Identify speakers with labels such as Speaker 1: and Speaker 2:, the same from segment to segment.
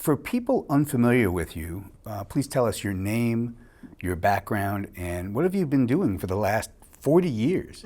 Speaker 1: For people unfamiliar with you, please tell us your name, your background, and what have you been doing for the last 40 years?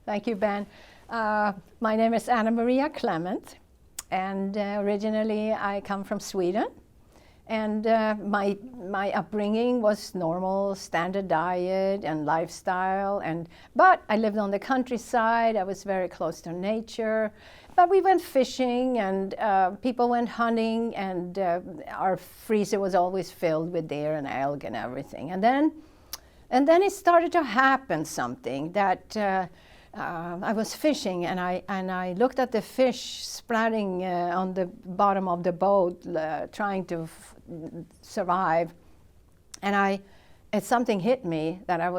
Speaker 2: Thank you, Ben. My name is Anna Maria Clement, and originally I come from Sweden. And my upbringing was normal, standard diet and lifestyle. But I lived on the countryside. I was very close to nature. But we went fishing, and people went hunting, and our freezer was always filled with deer and elk and everything. And then it started to happen something that I was fishing, and I looked at the fish splatting on the bottom of the boat, trying to survive, and something hit me that it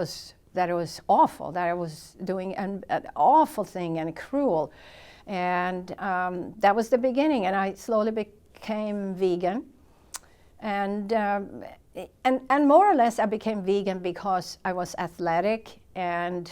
Speaker 2: was awful, that I was doing an awful thing and cruel, and that was the beginning. And I slowly became vegan, and more or less I became vegan because I was athletic, and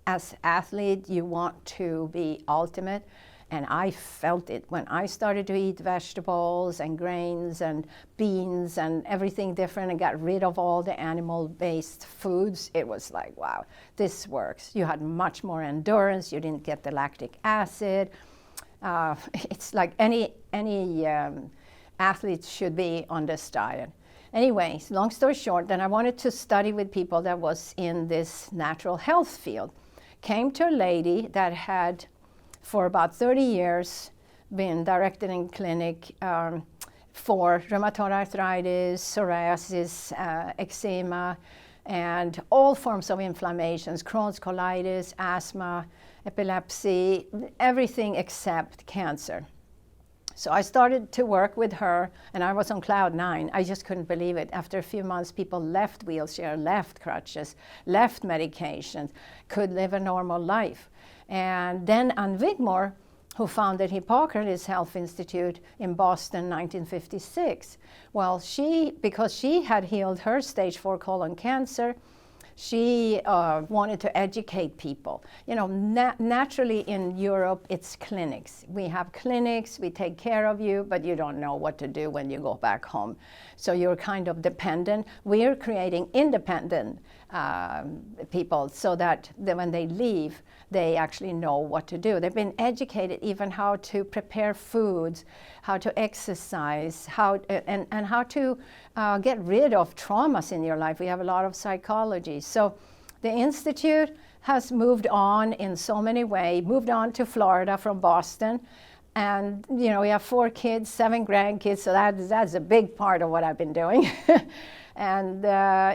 Speaker 2: as athlete, you want to be ultimate, and I felt it when I started to eat vegetables and grains and beans and everything different and got rid of all the animal-based foods. It was like, wow, this works. You had much more endurance. You didn't get the lactic acid. It's like any athlete should be on this diet. Anyway, long story short, then I wanted to study with people that was in this natural health field. Came to a lady that had, for about 30 years, been directed in clinic for rheumatoid arthritis, psoriasis, eczema, and all forms of inflammations, Crohn's colitis, asthma, epilepsy, everything except cancer. So I started to work with her, and I was on cloud 9. I just couldn't believe it. After a few months, people left wheelchair, left crutches, left medications, could live a normal life. And then Ann Wigmore, who founded Hippocrates Health Institute in Boston in 1956. Well, because she had healed her stage 4 colon cancer, she wanted to educate people. You know, naturally in Europe, it's clinics. We have clinics, we take care of you, but you don't know what to do when you go back home. So you're kind of dependent. We're creating independent people so that when they leave, they actually know what to do. They've been educated even how to prepare foods, how to exercise, and how to get rid of traumas in your life. We have a lot of psychology. So the Institute has moved on in so many ways, moved on to Florida from Boston. And you know, we have 4 kids, 7 grandkids, so that's a big part of what I've been doing. And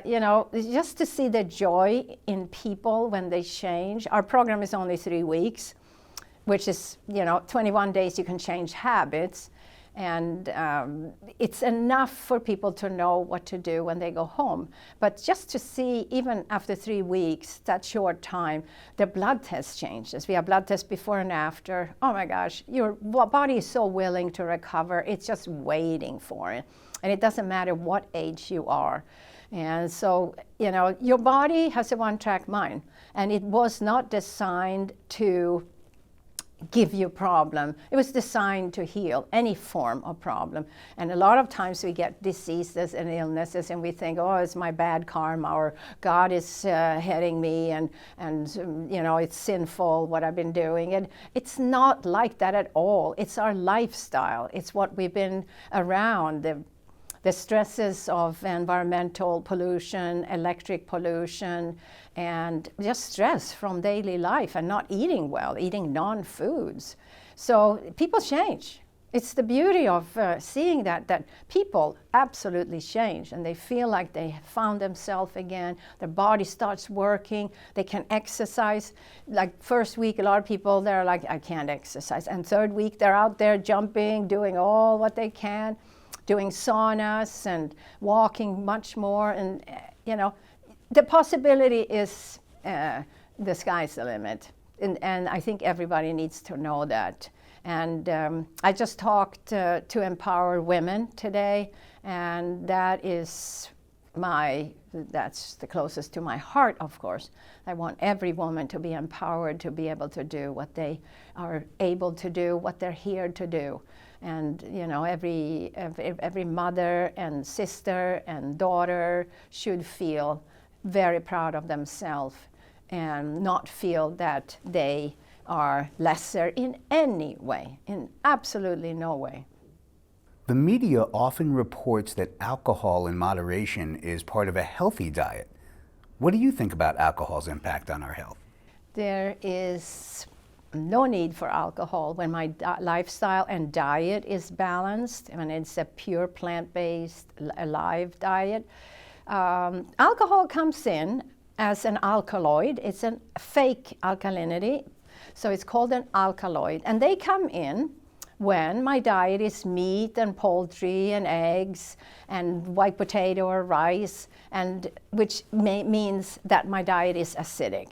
Speaker 2: you know, just to see the joy in people when they change. Our program is only 3 weeks, which is, you know, 21 days you can change habits. And it's enough for people to know what to do when they go home. But just to see, even after 3 weeks, that short time, the blood test changes. We have blood tests before and after. Oh my gosh, your body is so willing to recover. It's just waiting for it. And it doesn't matter what age you are. And so, you know, your body has a one-track mind. And it was not designed to give you a problem. It was designed to heal any form of problem. And a lot of times we get diseases and illnesses and we think, oh, it's my bad karma, or God is hitting me, and you know, it's sinful what I've been doing. And it's not like that at all. It's our lifestyle. It's what we've been around. The stresses of environmental pollution, electric pollution, and just stress from daily life and not eating well, eating non-foods. So people change. It's the beauty of seeing that people absolutely change, and they feel like they found themselves again. Their body starts working. They can exercise. Like first week, a lot of people, they're like, I can't exercise. And third week, they're out there jumping, doing all what they can, doing saunas and walking much more. And, you know, the possibility is the sky's the limit. And I think everybody needs to know that. And I just talked to empower women today, and that's the closest to my heart, of course. I want every woman to be empowered to be able to do what they are able to do, what they're here to do. And every mother and sister and daughter should feel very proud of themselves and not feel that they are lesser in any way, in absolutely no way.
Speaker 1: The media often reports that alcohol in moderation is part of a healthy diet. What do you think about alcohol's impact on our health?
Speaker 2: There is no need for alcohol when my lifestyle and diet is balanced, when it's a pure plant-based, alive diet. Alcohol comes in as an alkaloid. It's a fake alkalinity, so it's called an alkaloid. And they come in when my diet is meat and poultry and eggs and white potato or rice, and which means that my diet is acidic.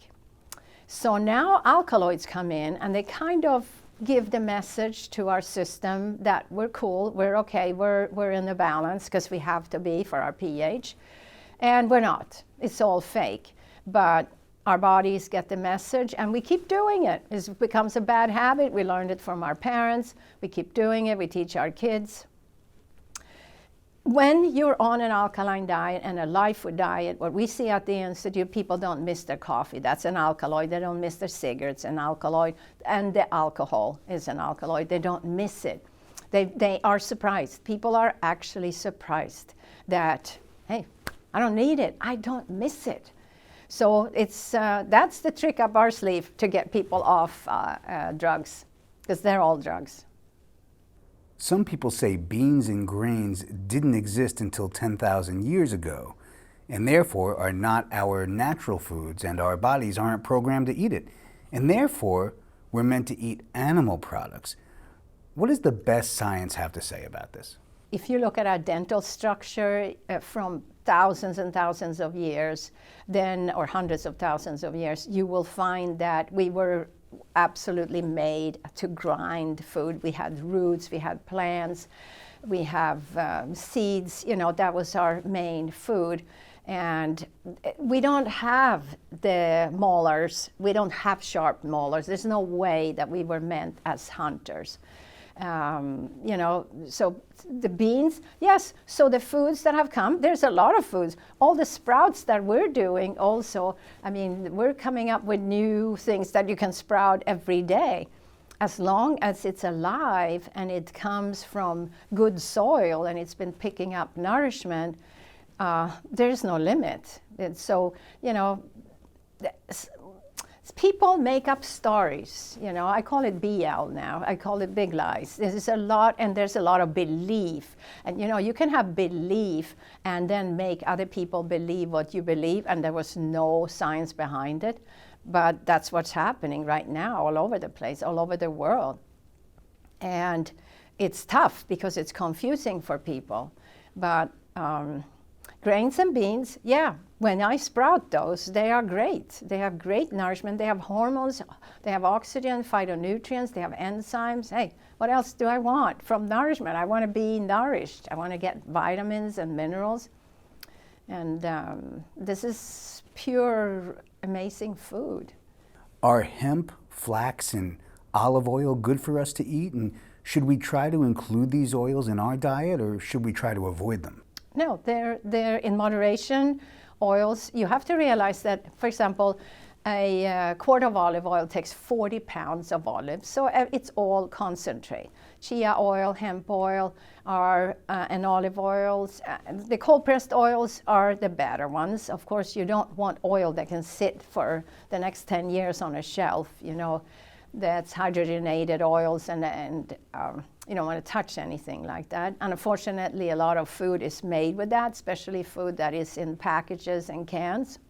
Speaker 2: So now alkaloids come in and they kind of give the message to our system that we're cool, we're okay, we're in the balance because we have to be for our pH. And we're not. It's all fake. But our bodies get the message and we keep doing it. It becomes a bad habit. We learned it from our parents. We keep doing it. We teach our kids. When you're on an alkaline diet and a live food diet, what we see at the Institute, people don't miss their coffee. That's an alkaloid. They don't miss their cigarettes, an alkaloid. And the alcohol is an alkaloid. They don't miss it. They are surprised. People are actually surprised that, hey, I don't need it. I don't miss it. So that's the trick up our sleeve to get people off drugs, because they're all drugs.
Speaker 1: Some people say beans and grains didn't exist until 10,000 years ago, and therefore are not our natural foods, and our bodies aren't programmed to eat it. And therefore, we're meant to eat animal products. What does the best science have to say about this?
Speaker 2: If you look at our dental structure from thousands and thousands of years, or hundreds of thousands of years, you will find that we were absolutely made to grind food. We had roots, we had plants, we have seeds, that was our main food. And we don't have the molars, we don't have sharp molars. There's no way that we were meant as hunters. So the beans, yes, so the foods that have come, there's a lot of foods. All the sprouts that we're doing also, we're coming up with new things that you can sprout every day. As long as it's alive and it comes from good soil and it's been picking up nourishment, there's no limit. And so, people make up stories. I call it BL now. I call it big lies. There's a lot, and there's a lot of belief. And you can have belief and then make other people believe what you believe, and there was no science behind it. But that's what's happening right now all over the place, all over the world. And it's tough because it's confusing for people. But grains and beans, yeah, when I sprout those, they are great. They have great nourishment. They have hormones. They have oxygen, phytonutrients. They have enzymes. Hey, what else do I want from nourishment? I want to be nourished. I want to get vitamins and minerals. And this is pure, amazing food.
Speaker 1: Are hemp, flax, and olive oil good for us to eat? And should we try to include these oils in our diet, or should we try to avoid them?
Speaker 2: No, they're in moderation. Oils, you have to realize that, for example, a quart of olive oil takes 40 pounds of olives, so it's all concentrate. Chia oil, hemp oil, and olive oils. The cold-pressed oils are the better ones. Of course, you don't want oil that can sit for the next 10 years on a shelf. That's hydrogenated oils, and you don't want to touch anything like that. And unfortunately, a lot of food is made with that, especially food that is in packages and cans.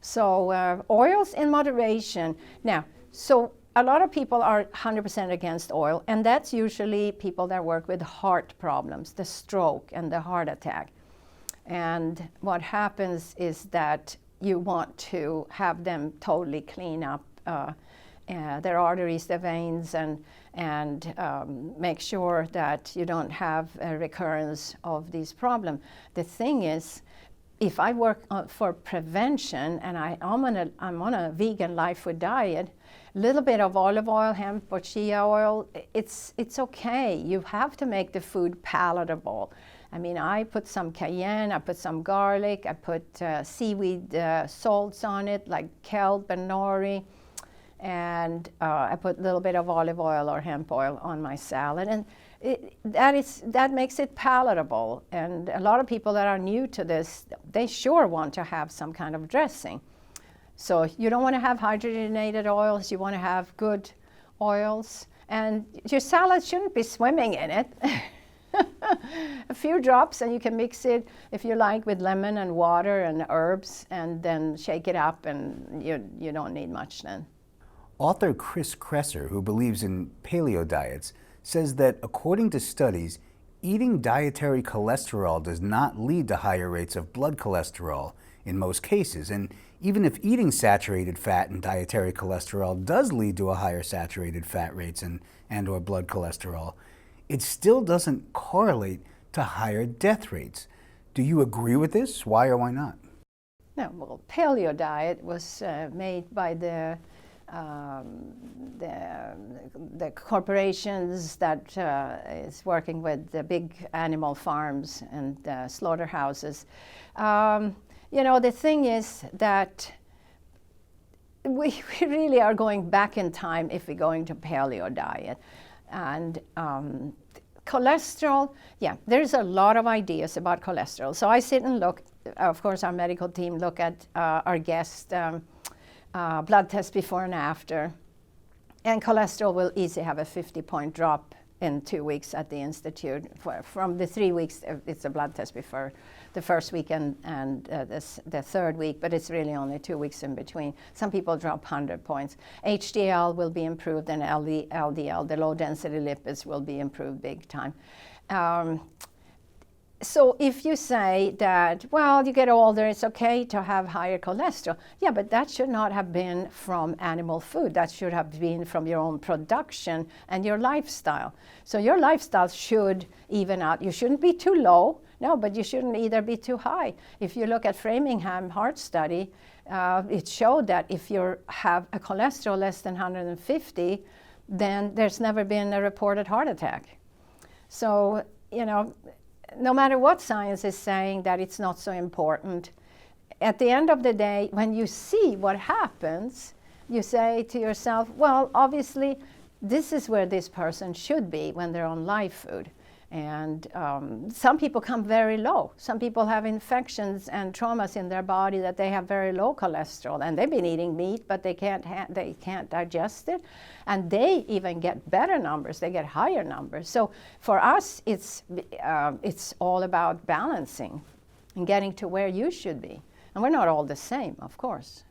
Speaker 2: So oils in moderation. Now, so a lot of people are 100% against oil, and that's usually people that work with heart problems, the stroke and the heart attack. And what happens is that you want to have them totally clean up their arteries, their veins, and make sure that you don't have a recurrence of these problems. The thing is, if I work for prevention and I'm on a vegan life food diet, a little bit of olive oil, hemp or chia oil, it's okay. You have to make the food palatable. I mean, I put some cayenne, I put some garlic, I put seaweed salts on it, like kelp and nori, and I put a little bit of olive oil or hemp oil on my salad, and that makes it palatable. And a lot of people that are new to this, they sure want to have some kind of dressing. So you don't want to have hydrogenated oils, you want to have good oils, and your salad shouldn't be swimming in it. A few drops, and you can mix it, if you like, with lemon and water and herbs, and then shake it up, and you don't need much then.
Speaker 1: Author Chris Kresser, who believes in paleo diets, says that according to studies, eating dietary cholesterol does not lead to higher rates of blood cholesterol in most cases. And even if eating saturated fat and dietary cholesterol does lead to a higher saturated fat rates and or blood cholesterol, it still doesn't correlate to higher death rates. Do you agree with this? Why or why not?
Speaker 2: No, well, paleo diet was made by the corporations that is working with the big animal farms and slaughterhouses. You know, the thing is that we really are going back in time if we're going to paleo diet. And cholesterol, yeah, there's a lot of ideas about cholesterol. So I sit and look, of course, our medical team look at our guest blood test before and after. And cholesterol will easily have a 50-point drop in 2 weeks at the Institute. From the 3 weeks, it's a blood test before the first week and the third week, but it's really only 2 weeks in between. Some people drop 100 points. HDL will be improved, and LDL, the low-density lipids, will be improved big time. So if you say that, well, you get older, it's okay to have higher cholesterol. Yeah, but that should not have been from animal food. That should have been from your own production and your lifestyle. So your lifestyle should even out. You shouldn't be too low, no, but you shouldn't either be too high. If you look at Framingham heart study, it showed that if you have a cholesterol less than 150, then there's never been a reported heart attack. So, you know, no matter what science is saying that it's not so important, at the end of the day, when you see what happens, you say to yourself, well, obviously, this is where this person should be when they're on live food. And some people come very low. Some people have infections and traumas in their body that they have very low cholesterol, and they've been eating meat, but they can't digest it, and they even get better numbers. They get higher numbers. So for us, it's all about balancing and getting to where you should be. And we're not all the same, of course.